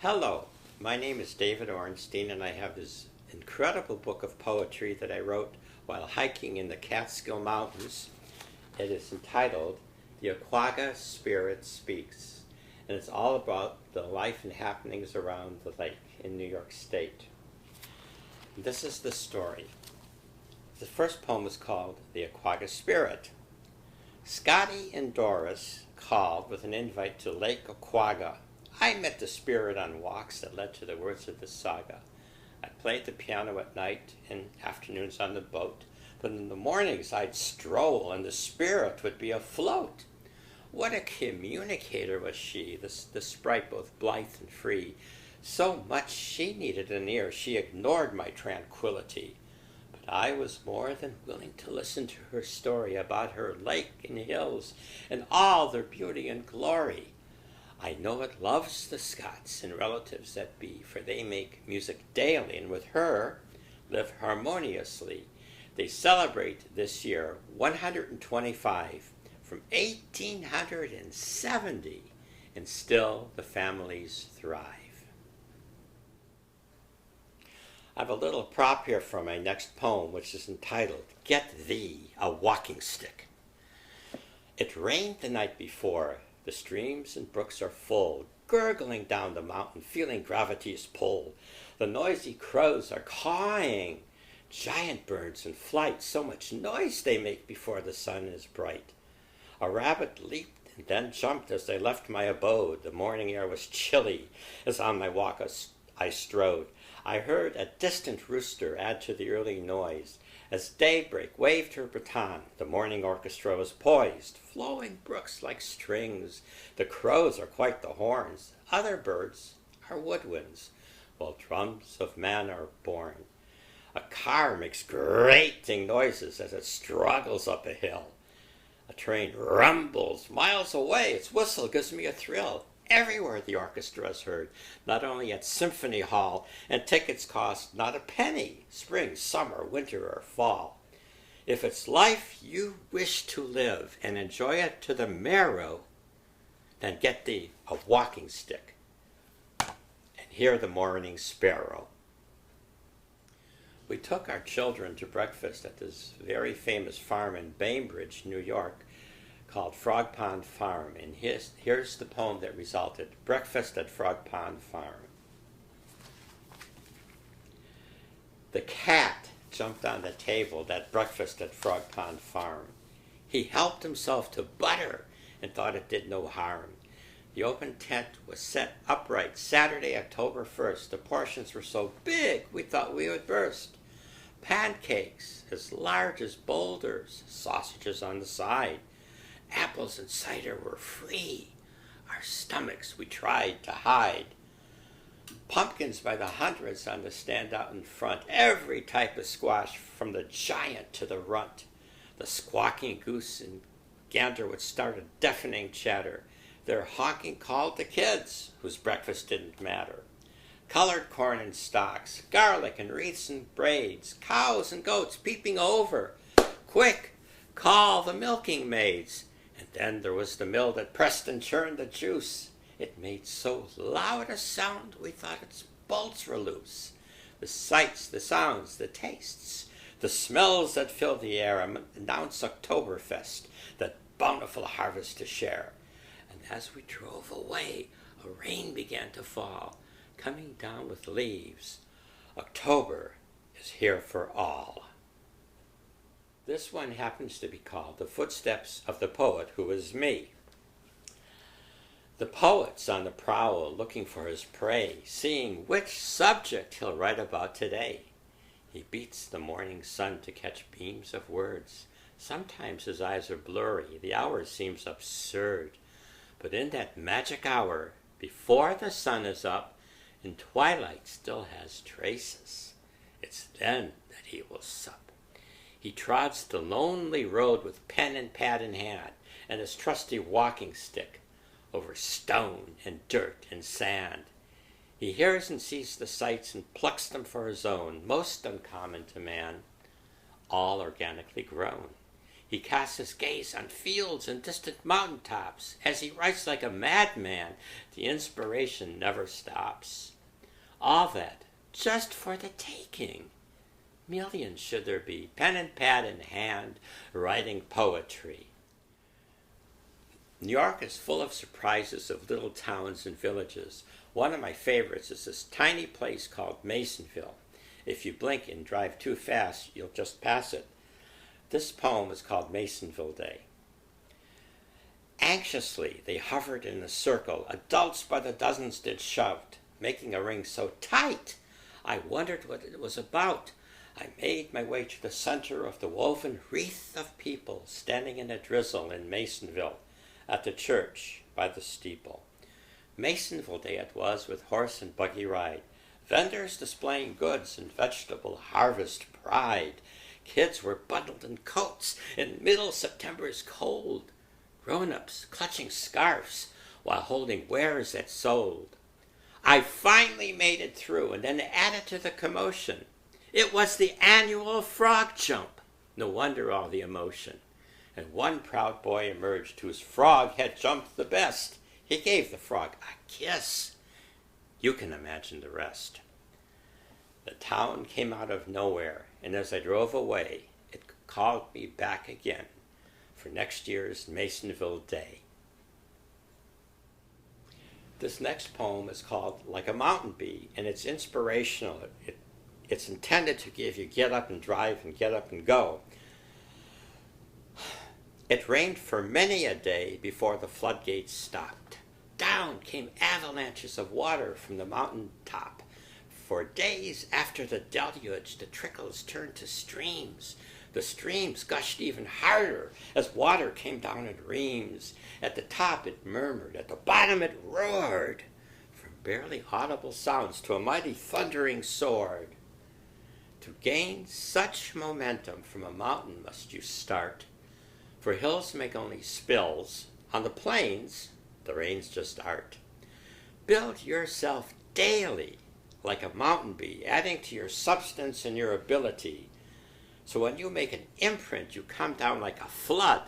Hello, my name is David Ohrenstein, and I have this incredible book of poetry that I wrote while hiking in the Catskill Mountains. It is entitled The Oquaga Spirit Speaks, and it's all about the life and happenings around the lake in New York State. This is the story. The first poem is called The Oquaga Spirit. Scotty and Doris called with an invite to Lake Oquaga. I met the spirit on walks that led to the words of this saga. I played the piano at night and afternoons on the boat, but in the mornings I'd stroll and the spirit would be afloat. What a communicator was she, the sprite both blithe and free. So much she needed an ear, she ignored my tranquility. But I was more than willing to listen to her story about her lake and hills and all their beauty and glory. I know it loves the Scots and relatives that be, for they make music daily, and with her live harmoniously. They celebrate this year 125 from 1870, and still the families thrive. I have a little prop here for my next poem, which is entitled, Get Thee a Walking Stick. It rained the night before. The streams and brooks are full, gurgling down the mountain, feeling gravity's pull. The noisy crows are cawing, giant birds in flight, so much noise they make before the sun is bright. A rabbit leaped and then jumped as I left my abode. The morning air was chilly as on my walk I strode. I heard a distant rooster add to the early noise. As daybreak waved her baton, the morning orchestra was poised, flowing brooks like strings. The crows are quite the horns, other birds are woodwinds, while drums of man are born. A car makes grating noises as it struggles up a hill. A train rumbles miles away, its whistle gives me a thrill. Everywhere the orchestra is heard, not only at Symphony Hall, and tickets cost not a penny, spring, summer, winter, or fall. If it's life you wish to live and enjoy it to the marrow, then get thee a walking stick and hear the morning sparrow. We took our children to breakfast at this very famous farm in Bainbridge, New York, called Frog Pond Farm, and here's the poem that resulted, Breakfast at Frog Pond Farm. The cat jumped on the table that breakfast at Frog Pond Farm. He helped himself to butter and thought it did no harm. The open tent was set upright Saturday, October 1st. The portions were so big we thought we would burst. Pancakes as large as boulders, sausages on the side. Apples and cider were free. Our stomachs we tried to hide. Pumpkins by the hundreds on the stand out in front. Every type of squash, from the giant to the runt. The squawking goose and gander would start a deafening chatter. Their honking called the kids, whose breakfast didn't matter. Colored corn in stalks, garlic and wreaths and braids, cows and goats peeping over. Quick, call the milking maids. And then there was the mill that pressed and churned the juice. It made so loud a sound we thought its bolts were loose. The sights, the sounds, the tastes, the smells that fill the air announce Oktoberfest, that bountiful harvest to share. And as we drove away, a rain began to fall, coming down with leaves. October is here for all. This one happens to be called The Footsteps of the Poet Who Is Me. The poet's on the prowl looking for his prey, seeing which subject he'll write about today. He beats the morning sun to catch beams of words. Sometimes his eyes are blurry, the hour seems absurd. But in that magic hour, before the sun is up, and twilight still has traces, it's then that he will sup. He trods the lonely road with pen and pad in hand, and his trusty walking stick, over stone and dirt and sand. He hears and sees the sights and plucks them for his own, most uncommon to man, all organically grown. He casts his gaze on fields and distant mountaintops. As he writes like a madman, the inspiration never stops. All that just for the taking. Millions should there be, pen and pad in hand, writing poetry. New York is full of surprises of little towns and villages. One of my favorites is this tiny place called Masonville. If you blink and drive too fast, you'll just pass it. This poem is called Masonville Day. Anxiously they hovered in a circle, adults by the dozens did shoved, making a ring so tight I wondered what it was about. I made my way to the center of the woven wreath of people standing in a drizzle in Masonville at the church by the steeple. Masonville Day it was with horse and buggy ride, vendors displaying goods and vegetable harvest pride. Kids were bundled in coats in middle September's cold, grown-ups clutching scarves while holding wares that sold. I finally made it through and then added to the commotion. It was the annual frog jump. No wonder all the emotion. And one proud boy emerged whose frog had jumped the best. He gave the frog a kiss. You can imagine the rest. The town came out of nowhere, and as I drove away, it called me back again for next year's Masonville Day. This next poem is called Like a Mountain Bee, and it's inspirational. It's intended to give you get up and drive and get up and go. It rained for many a day before the floodgates stopped. Down came avalanches of water from the mountain top. For days after the deluge, the trickles turned to streams. The streams gushed even harder as water came down in reams. At the top it murmured, at the bottom it roared, from barely audible sounds to a mighty thundering sword. To gain such momentum from a mountain must you start, for hills make only spills. On the plains, the rain's just art. Build yourself daily like a mountain bee, adding to your substance and your ability. So when you make an imprint, you come down like a flood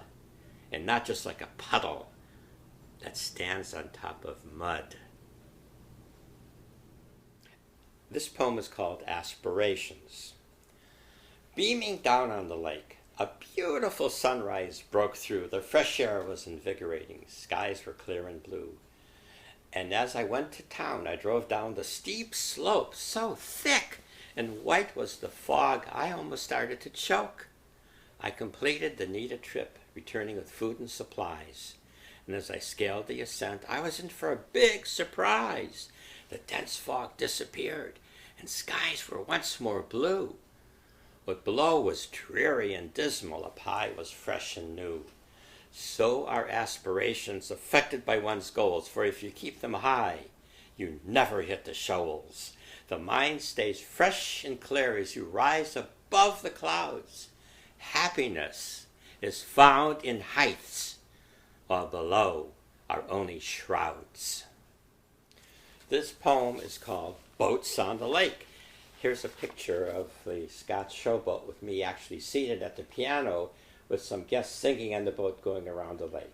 and not just like a puddle that stands on top of mud. This poem is called Aspirations. Beaming down on the lake, a beautiful sunrise broke through. The fresh air was invigorating. Skies were clear and blue. And as I went to town, I drove down the steep slope, so thick and white was the fog, I almost started to choke. I completed the needed trip, returning with food and supplies. And as I scaled the ascent, I was in for a big surprise. The dense fog disappeared, and skies were once more blue. What below was dreary and dismal, up high was fresh and new. So are aspirations affected by one's goals, for if you keep them high, you never hit the shoals. The mind stays fresh and clear as you rise above the clouds. Happiness is found in heights, while below are only shrouds. This poem is called Boats on the Lake. Here's a picture of the Scots showboat with me actually seated at the piano with some guests singing on the boat going around the lake.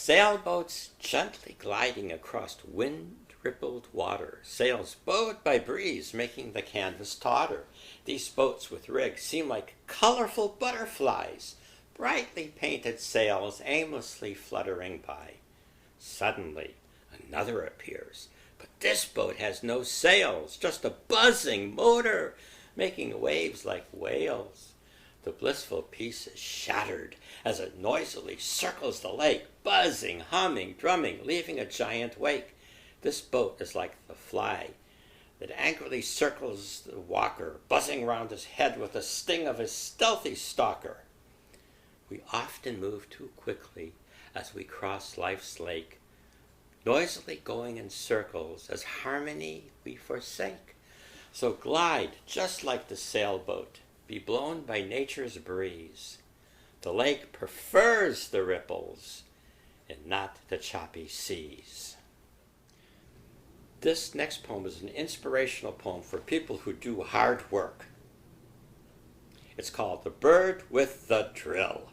Sailboats gently gliding across wind-rippled water, sails bowed by breeze making the canvas tauter. These boats with rigs seem like colorful butterflies, brightly painted sails aimlessly fluttering by. Suddenly, another appears, but this boat has no sails, just a buzzing motor making waves like whales. The blissful peace is shattered as it noisily circles the lake, buzzing, humming, drumming, leaving a giant wake. This boat is like the fly that angrily circles the walker, buzzing round his head with the sting of his stealthy stalker. We often move too quickly as we cross life's lake, noisily going in circles as harmony we forsake. So glide just like the sailboat, be blown by nature's breeze. The lake prefers the ripples and not the choppy seas. This next poem is an inspirational poem for people who do hard work. It's called The Bird with the Drill.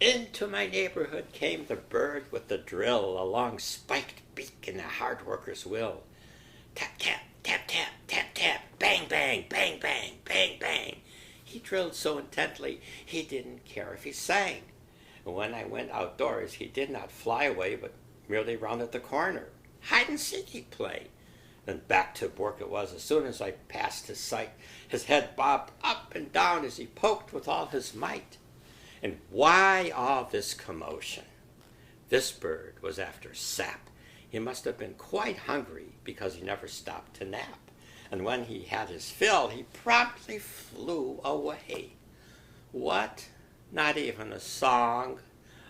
Into my neighborhood came the bird with the drill, a long spiked beak and a hard worker's will. Tap, tap, tap, tap, tap, tap, bang, bang, bang, bang, bang, bang. He drilled so intently, he didn't care if he sang. And when I went outdoors, he did not fly away, but merely rounded the corner. Hide and seek he'd play. Then back to work it was as soon as I passed his sight. His head bobbed up and down as he poked with all his might. And why all this commotion? This bird was after sap. He must have been quite hungry because he never stopped to nap. And when he had his fill, he promptly flew away. What? Not even a song?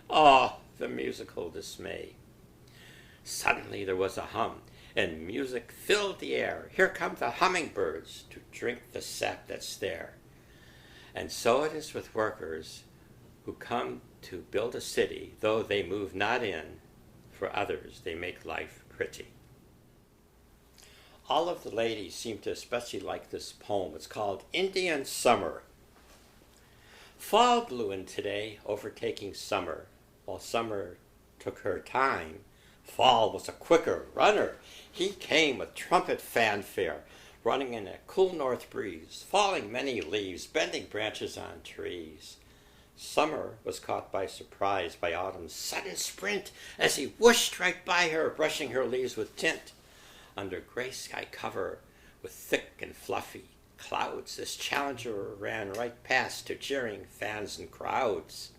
Oh, the musical dismay. Suddenly there was a hum, and music filled the air. Here come the hummingbirds to drink the sap that's there. And so it is with workers who come to build a city, though they move not in, for others they make life pretty. All of the ladies seem to especially like this poem. It's called Indian Summer. Fall blew in today, overtaking summer. While summer took her time, fall was a quicker runner. He came with trumpet fanfare, running in a cool north breeze, falling many leaves, bending branches on trees. Summer was caught by surprise by autumn's sudden sprint as he whooshed right by her, brushing her leaves with tint. Under gray sky cover, with thick and fluffy clouds, this challenger ran right past to cheering fans and crowds.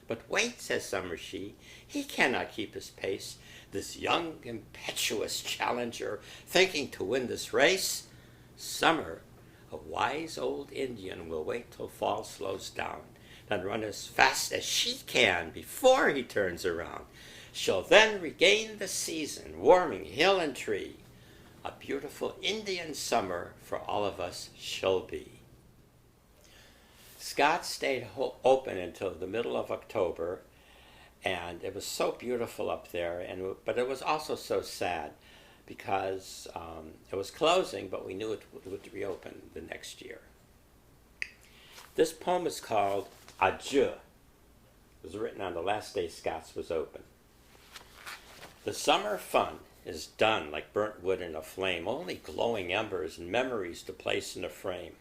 But wait, says Summer she, he cannot keep his pace, this young, impetuous challenger, thinking to win this race. Summer, a wise old Indian, will wait till fall slows down, then run as fast as she can before he turns around. She'll then regain the season, warming hill and tree. A beautiful Indian summer for all of us she'll be. Scott stayed open until the middle of October, and it was so beautiful up there, but it was also so sad because it was closing, but we knew it would reopen the next year. This poem is called Adieu. It was written on the last day Scott's was open. The summer fun is done like burnt wood in a flame, only glowing embers and memories to place in a frame.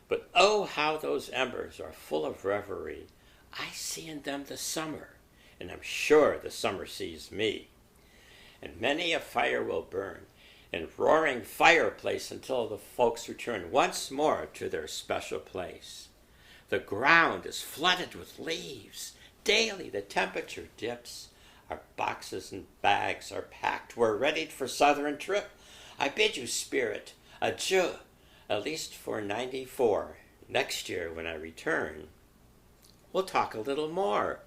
But oh, how those embers are full of reverie. I see in them the summer, and I'm sure the summer sees me. And many a fire will burn in roaring fireplace until the folks return once more to their special place. The ground is flooded with leaves. Daily the temperature dips. Our boxes and bags are packed. We're ready for southern trip. I bid you, spirit, adieu, at least for 94. Next year when I return, we'll talk a little more.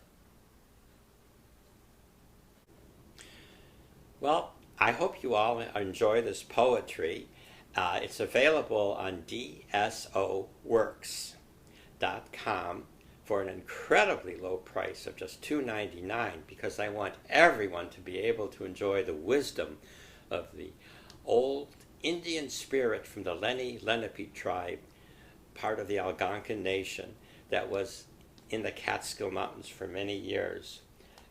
Well, I hope you all enjoy this poetry. It's available on DSOWorks.com for an incredibly low price of just $2.99 because I want everyone to be able to enjoy the wisdom of the old Indian spirit from the Lenape tribe, part of the Algonquin Nation that was in the Catskill Mountains for many years.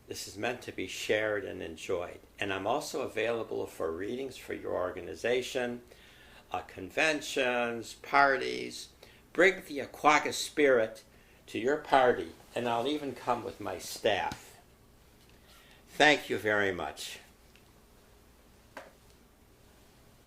This is meant to be shared and enjoyed. And I'm also available for readings for your organization, conventions, parties. Bring the Oquaga Spirit to your party, and I'll even come with my staff. Thank you very much.